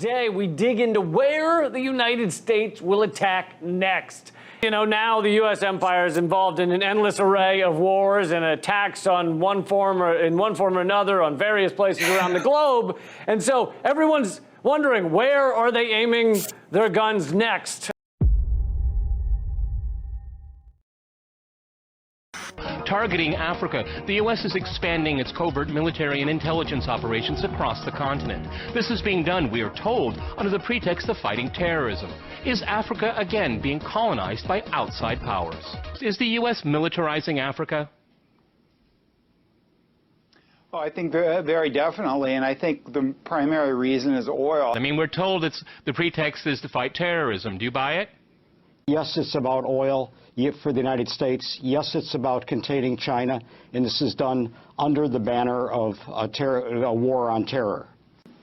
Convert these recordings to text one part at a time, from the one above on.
Today, we dig into where the United States will attack next. You know, now the U.S. empire is involved in an endless array of wars and attacks on one form or another on various places around the globe. And so everyone's wondering, where are they aiming their guns next? Targeting Africa, the U.S. is expanding its covert military and intelligence operations across the continent. This is being done, we are told, under the pretext of fighting terrorism. Is Africa again being colonized by outside powers? Is the U.S. militarizing Africa? Well, I think very definitely, and I think the primary reason is oil. I mean, we're told the pretext is to fight terrorism. Do you buy it? Yes, it's about oil for the United States. Yes, it's about containing China, and this is done under the banner of a war on terror.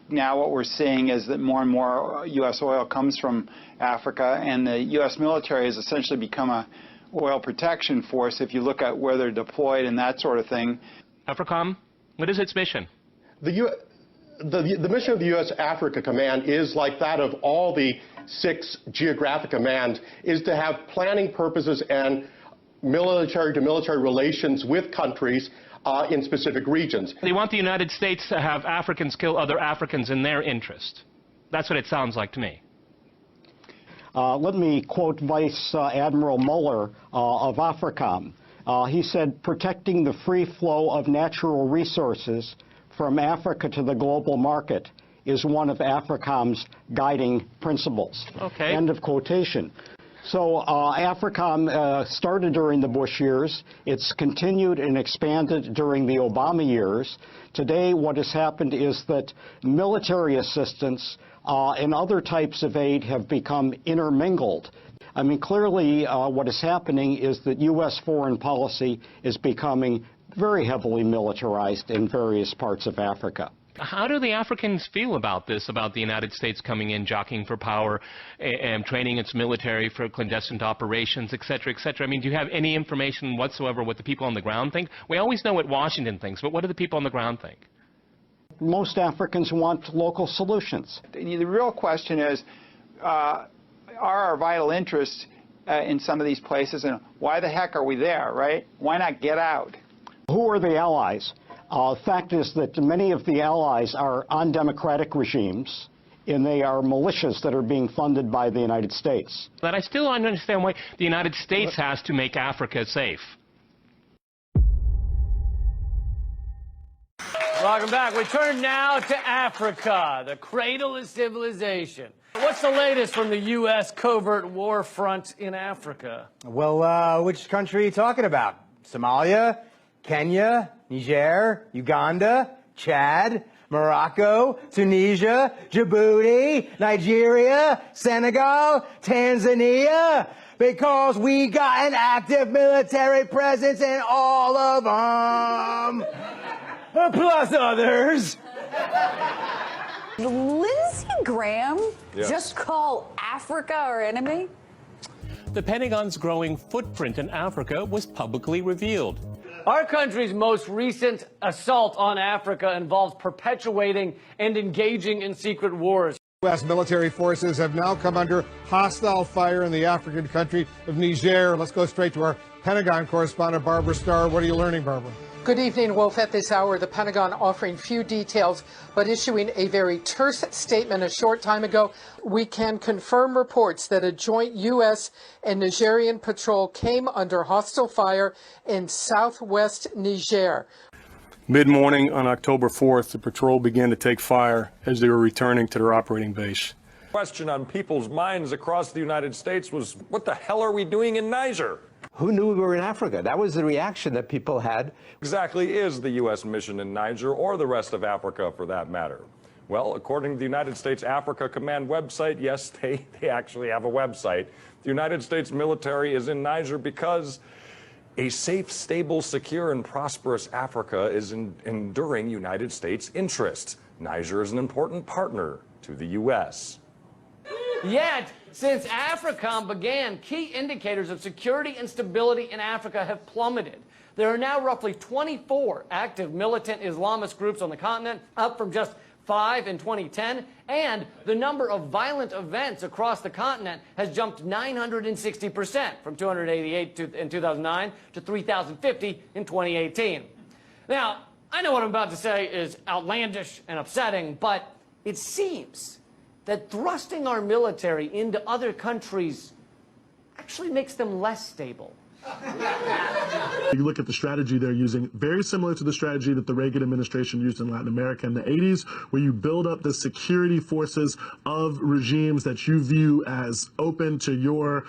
Now what we're seeing is that more and more U.S. oil comes from Africa, and the U.S. military has essentially become a oil protection force if you look at where they're deployed and that sort of thing. AFRICOM, what is its mission? The mission of the U.S. Africa Command is like that of all the 6 geographic commands, is to have planning purposes and military-to-military relations with countries in specific regions. They want the United States to have Africans kill other Africans in their interest. That's what it sounds like to me. Let me quote Vice Admiral Mueller of AFRICOM. He said, protecting the free flow of natural resources from Africa to the global market is one of AFRICOM's guiding principles. Okay. End of quotation. So AFRICOM started during the Bush years. It's continued and expanded during the Obama years. Today, what has happened is that military assistance and other types of aid have become intermingled. I mean, clearly what is happening is that U.S. foreign policy is becoming very heavily militarized in various parts of Africa. How do the Africans feel about this, about the United States coming in, jockeying for power, and training its military for clandestine operations, et cetera, et cetera? I mean, do you have any information whatsoever what the people on the ground think? We always know what Washington thinks, but what do the people on the ground think? Most Africans want local solutions. The real question is, are our vital interests in some of these places, and why the heck are we there, right? Why not get out? Who are the allies? Fact is that many of the allies are undemocratic regimes, and they are militias that are being funded by the United States. But I still don't understand why the United States has to make Africa safe. Welcome back. We turn now to Africa, the cradle of civilization. What's the latest from the U.S. covert war front in Africa? Well, which country are you talking about? Somalia? Kenya, Niger, Uganda, Chad, Morocco, Tunisia, Djibouti, Nigeria, Senegal, Tanzania, because we got an active military presence in all of them, plus others. Did Lindsey Graham just call Africa our enemy? The Pentagon's growing footprint in Africa was publicly revealed. Our country's most recent assault on Africa involves perpetuating and engaging in secret wars. U.S. military forces have now come under hostile fire in the African country of Niger. Let's go straight to our Pentagon correspondent, Barbara Starr. What are you learning, Barbara? Good evening, Wolf. At this hour, the Pentagon offering few details, but issuing a very terse statement a short time ago. We can confirm reports that a joint U.S. and Nigerian patrol came under hostile fire in southwest Niger. Mid-morning on October 4th, the patrol began to take fire as they were returning to their operating base. The question on people's minds across the United States was, what the hell are we doing in Niger? Who knew we were in Africa? That was the reaction that people had. Exactly is the U.S. mission in Niger, or the rest of Africa for that matter? Well, according to the United States Africa Command website, yes, they actually have a website. The United States military is in Niger because a safe, stable, secure, and prosperous Africa is in enduring United States interests. Niger is an important partner to the U.S. Yet, since AFRICOM began, key indicators of security and stability in Africa have plummeted. There are now roughly 24 active militant Islamist groups on the continent, up from just 5 in 2010, and the number of violent events across the continent has jumped 960% from 288 in 2009 to 3,050 in 2018. Now, I know what I'm about to say is outlandish and upsetting, but it seems that thrusting our military into other countries actually makes them less stable. You look at the strategy they're using, very similar to the strategy that the Reagan administration used in Latin America in the 80s, where you build up the security forces of regimes that you view as open to your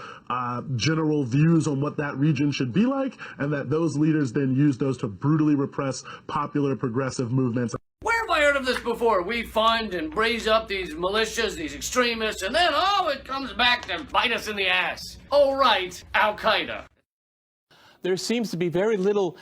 general views on what that region should be like, and that those leaders then use those to brutally repress popular progressive movements. Where have I heard of this before? We fund and raise up these militias, these extremists, and then, it comes back to bite us in the ass. Oh, right, Al-Qaeda. There seems to be very little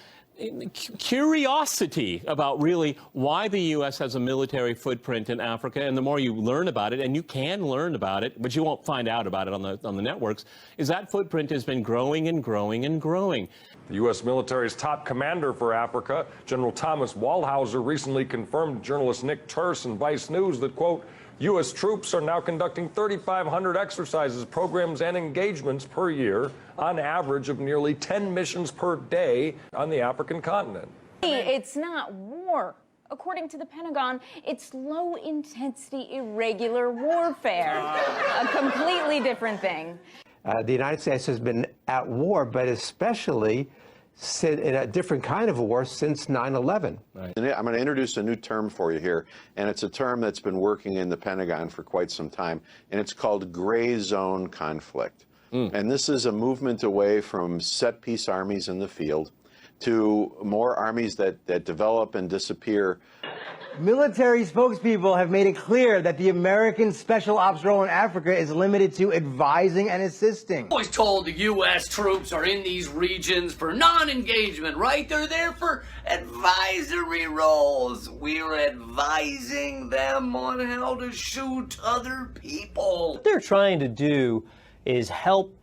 curiosity about really why the U.S. has a military footprint in Africa, and the more you learn about it, and you can learn about it, but you won't find out about it on the networks, is that footprint has been growing and growing and growing. The U.S. military's top commander for Africa, General Thomas Waldhauser, recently confirmed to journalist Nick Turse and Vice News that, quote, U.S. troops are now conducting 3,500 exercises, programs, and engagements per year, on average of nearly 10 missions per day on the African continent. It's not war. According to the Pentagon, it's low-intensity, irregular warfare. A completely different thing. The United States has been at war, but especially in a different kind of war since 9/11. Right. I'm going to introduce a new term for you here, and it's a term that's been working in the Pentagon for quite some time, and it's called gray zone conflict. And this is a movement away from set piece armies in the field to more armies that develop and disappear. Military spokespeople have made it clear that the American Special Ops role in Africa is limited to advising and assisting. Always told the U.S. troops are in these regions for non-engagement, right? They're there for advisory roles. We're advising them on how to shoot other people. What they're trying to do is help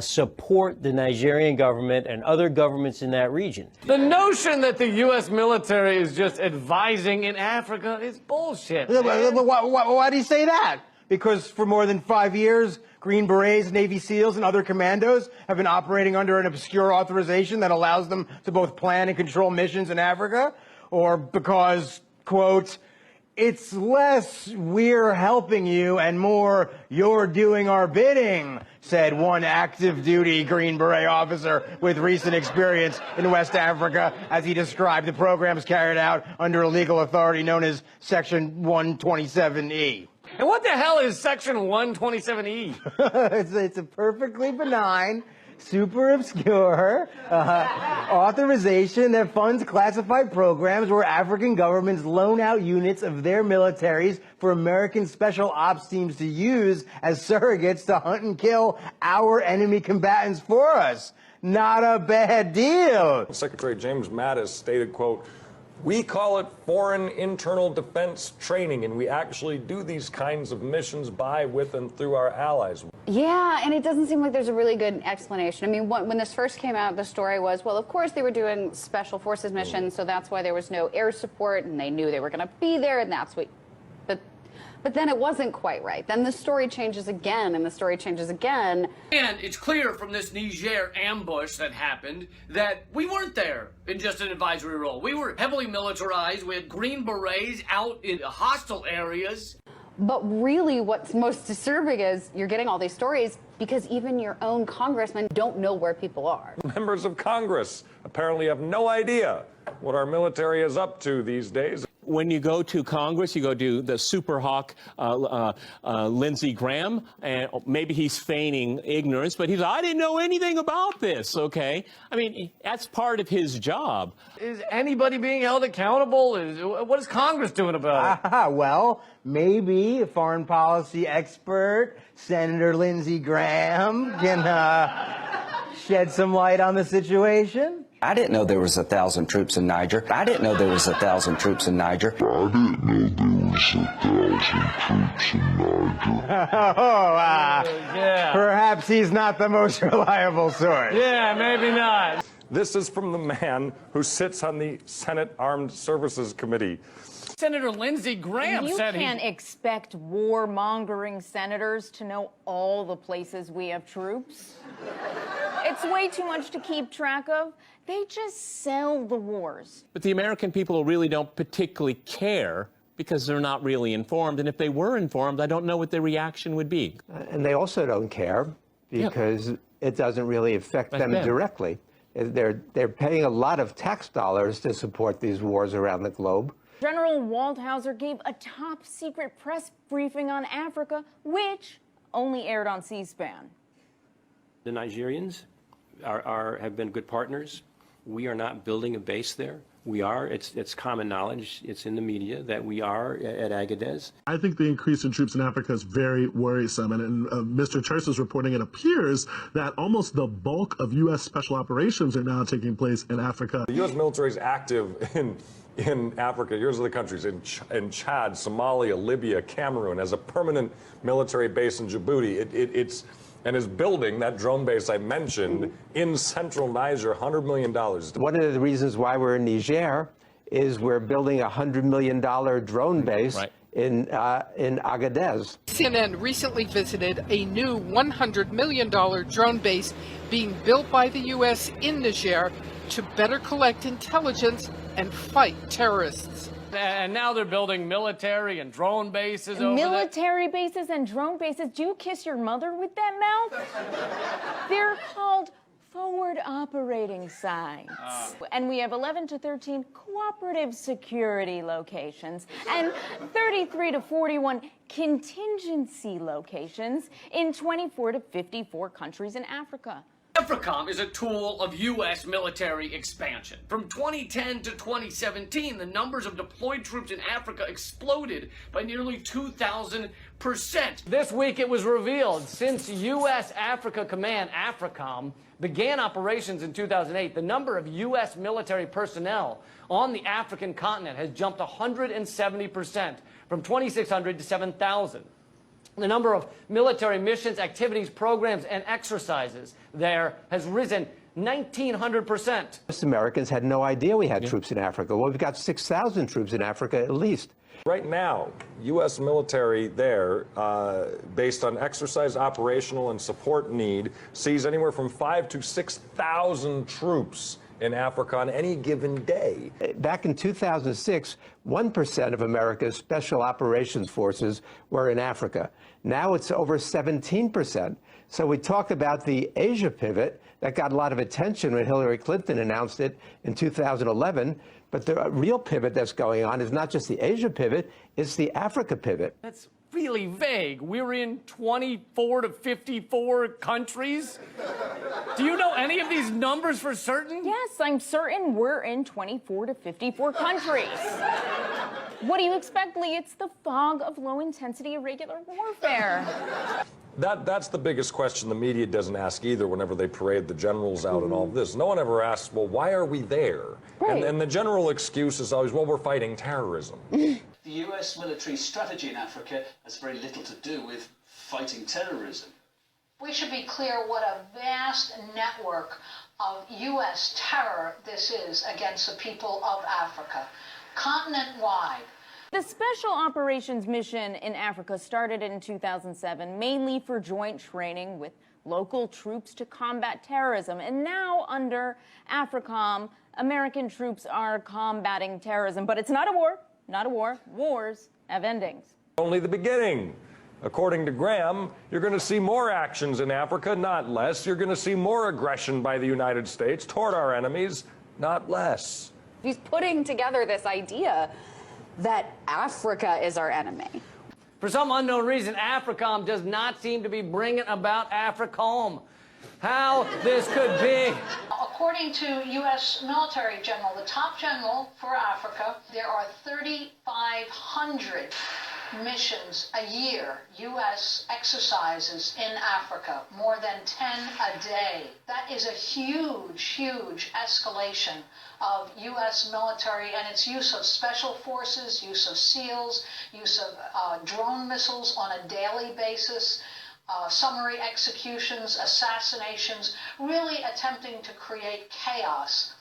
support the Nigerian government and other governments in that region. The notion that the U.S. military is just advising in Africa is bullshit. Why do you say that? Because for more than 5 years, Green Berets, Navy SEALs, and other commandos have been operating under an obscure authorization that allows them to both plan and control missions in Africa? Or because, quote, it's less we're helping you and more you're doing our bidding, said one active duty Green Beret officer with recent experience in West Africa as he described the programs carried out under a legal authority known as Section 127E. And what the hell is Section 127E? It's a perfectly benign, super obscure authorization that funds classified programs where African governments loan out units of their militaries for American special ops teams to use as surrogates to hunt and kill our enemy combatants for us. Not a bad deal. Secretary James Mattis stated, quote, we call it foreign internal defense training, and we actually do these kinds of missions by, with, and through our allies. Yeah, and it doesn't seem like there's a really good explanation. I mean, when this first came out, the story was, well, of course they were doing special forces missions, so that's why there was no air support, and they knew they were going to be there, and that's what... But then it wasn't quite right. Then the story changes again, and the story changes again. And it's clear from this Niger ambush that happened that we weren't there in just an advisory role. We were heavily militarized. We had Green Berets out in hostile areas. But really what's most disturbing is you're getting all these stories because even your own congressmen don't know where people are. Members of Congress apparently have no idea what our military is up to these days. When you go to Congress, you go to the super hawk Lindsey Graham, and maybe he's feigning ignorance, but he's, I didn't know anything about this, okay? I mean, that's part of his job. Is anybody being held accountable? What is Congress doing about it? Well, maybe a foreign policy expert, Senator Lindsey Graham, can shed some light on the situation. I didn't know there was 1,000 troops in Niger. I didn't know there was 1,000 troops in Niger. I didn't know there was 1,000 troops in Niger. Yeah. Perhaps he's not the most reliable source. Yeah, maybe not. This is from the man who sits on the Senate Armed Services Committee. Senator Lindsey Graham said You can't expect warmongering senators to know all the places we have troops. It's way too much to keep track of. They just sell the wars. But the American people really don't particularly care because they're not really informed. And if they were informed, I don't know what their reaction would be. And they also don't care because it doesn't really affect them directly. They're paying a lot of tax dollars to support these wars around the globe. General Waldhauser gave a top-secret press briefing on Africa, which only aired on C-SPAN. The Nigerians have been good partners. We are not building a base there. We are, it's common knowledge, it's in the media that we are at Agadez. I think the increase in troops in Africa is very worrisome. And Mr. Church is reporting it appears that almost the bulk of U.S. special operations are now taking place in Africa. The U.S. military is active in Africa. Here's the countries: in Chad, Somalia, Libya, Cameroon, has a permanent military base in Djibouti. And is building that drone base I mentioned in central Niger, $100 million. One of the reasons why we're in Niger is we're building a $100 million drone base in Agadez. CNN recently visited a new $100 million drone base being built by the U.S. in Niger to better collect intelligence and fight terrorists. And now they're building military and drone bases over there. Military bases and drone bases? Do you kiss your mother with that mouth? They're called forward operating sites. And we have 11 to 13 cooperative security locations and 33 to 41 contingency locations in 24 to 54 countries in Africa. AFRICOM is a tool of U.S. military expansion. From 2010 to 2017, the numbers of deployed troops in Africa exploded by nearly 2,000%. This week it was revealed, since U.S. Africa Command, AFRICOM, began operations in 2008, the number of U.S. military personnel on the African continent has jumped 170%, from 2,600 to 7,000. The number of military missions, activities, programs, and exercises there has risen 1,900%. Most Americans had no idea we had troops in Africa. Well, we've got 6,000 troops in Africa at least. Right now, U.S. military there, based on exercise, operational, and support need, sees anywhere from 5,000 to 6,000 troops in Africa on any given day. Back in 2006, 1% of America's special operations forces were in Africa. Now it's over 17%. So we talk about the Asia pivot that got a lot of attention when Hillary Clinton announced it in 2011. But the real pivot that's going on is not just the Asia pivot, it's the Africa pivot. That's really vague. We're in 24 to 54 countries. Do you know any of these numbers for certain? Yes, I'm certain we're in 24 to 54 countries. What do you expect, Lee? It's the fog of low-intensity irregular warfare. That's the biggest question the media doesn't ask either whenever they parade the generals out and all of this. No one ever asks, well, why are we there? Right. And the general excuse is always, well, we're fighting terrorism. The US military strategy in Africa has very little to do with fighting terrorism. We should be clear what a vast network of US terror this is against the people of Africa, continent-wide. The Special Operations Mission in Africa started in 2007, mainly for joint training with local troops to combat terrorism. And now, under AFRICOM, American troops are combating terrorism. But it's not a war, not a war. Wars have endings. Only the beginning. According to Graham, you're going to see more actions in Africa, not less. You're going to see more aggression by the United States toward our enemies, not less. He's putting together this idea that Africa is our enemy. For some unknown reason, AFRICOM does not seem to be bringing about AFRICOM. How this could be. According to U.S. military general, the top general for Africa, there are 3,500 missions a year, U.S. exercises in Africa, more than 10 a day. That is a huge, huge escalation of U.S. military and its use of special forces, use of SEALs, use of drone missiles on a daily basis. summary executions, assassinations, really attempting to create chaos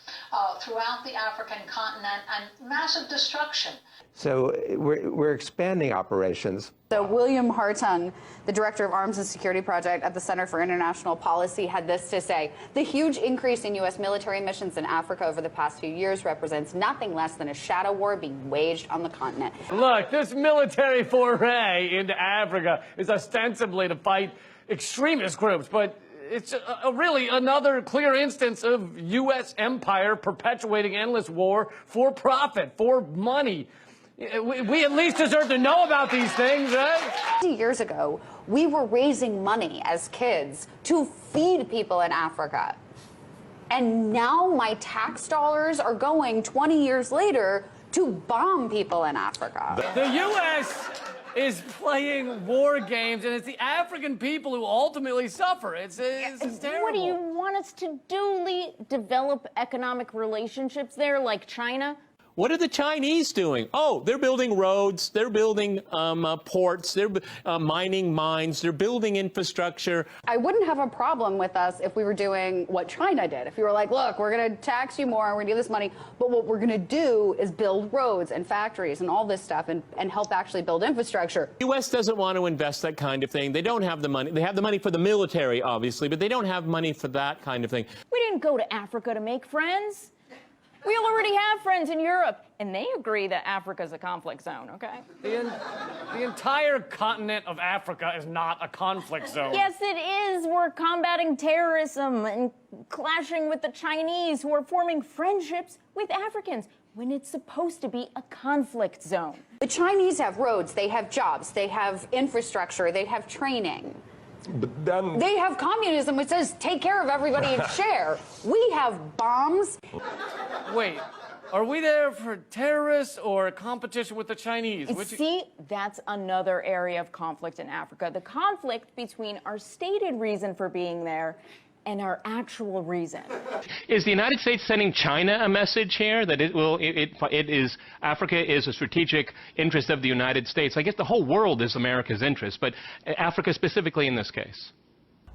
throughout the African continent and massive destruction. So we're expanding operations. So William Hartung, the director of Arms and Security Project at the Center for International Policy, had this to say: the huge increase in U.S. military missions in Africa over the past few years represents nothing less than a shadow war being waged on the continent. Look, this military foray into Africa is ostensibly to fight extremist groups, but it's really another clear instance of U.S. empire perpetuating endless war for profit, for money. We at least deserve to know about these things, right? 50 years ago, we were raising money as kids to feed people in Africa. And now my tax dollars are going 20 years later to bomb people in Africa. The U.S. is playing war games, and it's the African people who ultimately suffer. It's terrible. What do you want us to do, Lee? Develop economic relationships there like China? What are the Chinese doing? Oh, they're building roads, they're building ports, they're mining mines, they're building infrastructure. I wouldn't have a problem with us if we were doing what China did. If you were like, look, we're going to tax you more, we're going to give this money, but what we're going to do is build roads and factories and all this stuff and help actually build infrastructure. The U.S. doesn't want to invest that kind of thing. They don't have the money. They have the money for the military, obviously, but they don't have money for that kind of thing. We didn't go to Africa to make friends. We already have friends in Europe, and they agree that Africa's a conflict zone, okay? The entire continent of Africa is not a conflict zone. Yes, it is. We're combating terrorism and clashing with the Chinese, who are forming friendships with Africans when it's supposed to be a conflict zone. The Chinese have roads, they have jobs, they have infrastructure, they have training. But then they have communism, which says take care of everybody and share. We have bombs. Wait, are we there for terrorists or competition with the Chinese? See, that's another area of conflict in Africa. The conflict between our stated reason for being there and our actual reason. Is the United States sending China a message here that Africa is a strategic interest of the United States? I guess the whole world is America's interest, but Africa specifically in this case.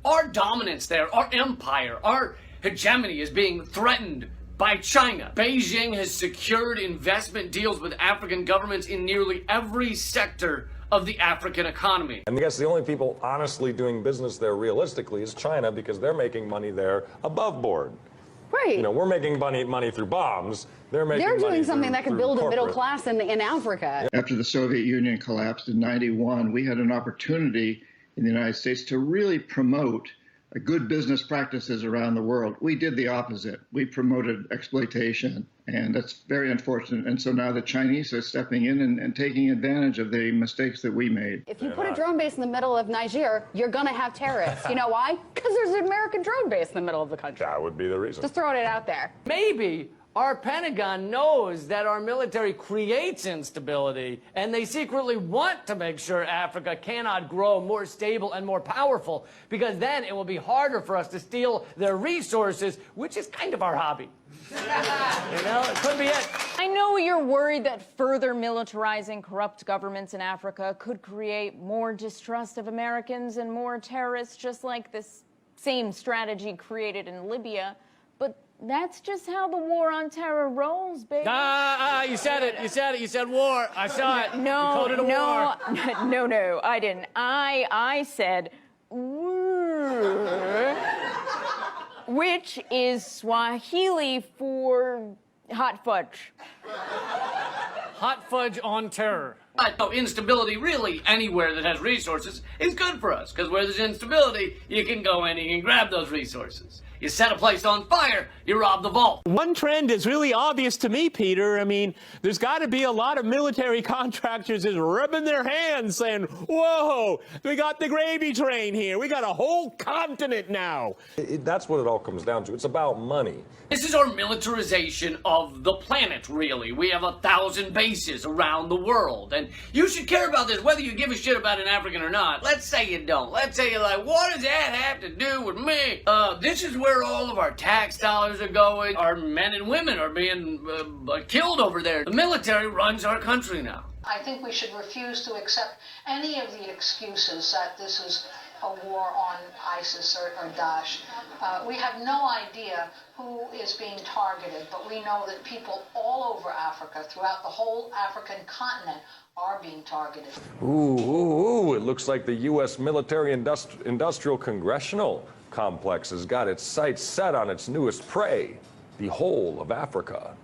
Our dominance there, our empire, our hegemony is being threatened by China. Beijing has secured investment deals with African governments in nearly every sector of the African economy. And I guess the only people honestly doing business there realistically is China, because they're making money there above board. Right. You know, we're making money through bombs. They're doing something that can build a middle class in Africa. After the Soviet Union collapsed in '91, we had an opportunity in the United States to really promote good business practices around the world. We did the opposite. We promoted exploitation, and that's very unfortunate. And so now the Chinese are stepping in and taking advantage of the mistakes that we made. If you put a drone base in the middle of Niger, you're going to have terrorists. You know why? Because there's an American drone base in the middle of the country. That would be the reason. Just throwing it out there. Maybe our Pentagon knows that our military creates instability, and they secretly want to make sure Africa cannot grow more stable and more powerful, because then it will be harder for us to steal their resources, which is kind of our hobby. You know, it could be it. I know you're worried that further militarizing corrupt governments in Africa could create more distrust of Americans and more terrorists, just like this same strategy created in Libya. But that's just how the war on terror rolls, baby. You said it. You said it. You said war. I saw it. No, you called it a war. No, I didn't. I said which is Swahili for hot fudge. Hot fudge on terror. No, instability really anywhere that has resources is good for us, because where there's instability, you can go in and you can grab those resources. You set a place on fire, you rob the vault. One trend is really obvious to me, Peter. I mean, there's got to be a lot of military contractors just rubbing their hands saying, whoa, we got the gravy train here. We got a whole continent now. That's what it all comes down to. It's about money. This is our militarization of the planet, really. We have 1,000 bases around the world, and you should care about this whether you give a shit about an African or not. Let's say you don't. Let's say you're like, what does that have to do with me? This is where all of our tax dollars are going. Our men and women are being killed over there. The military runs our country now. I think we should refuse to accept any of the excuses that this is a war on ISIS or Daesh. We have no idea who is being targeted, but we know that people all over Africa, throughout the whole African continent, are being targeted. Ooh, it looks like the U.S. military-industrial congressional complex has got its sights set on its newest prey, the whole of Africa.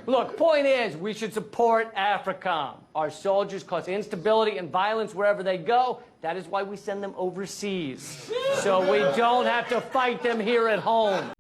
Look, point is, we should support AFRICOM. Our soldiers cause instability and violence wherever they go. That is why we send them overseas, so we don't have to fight them here at home.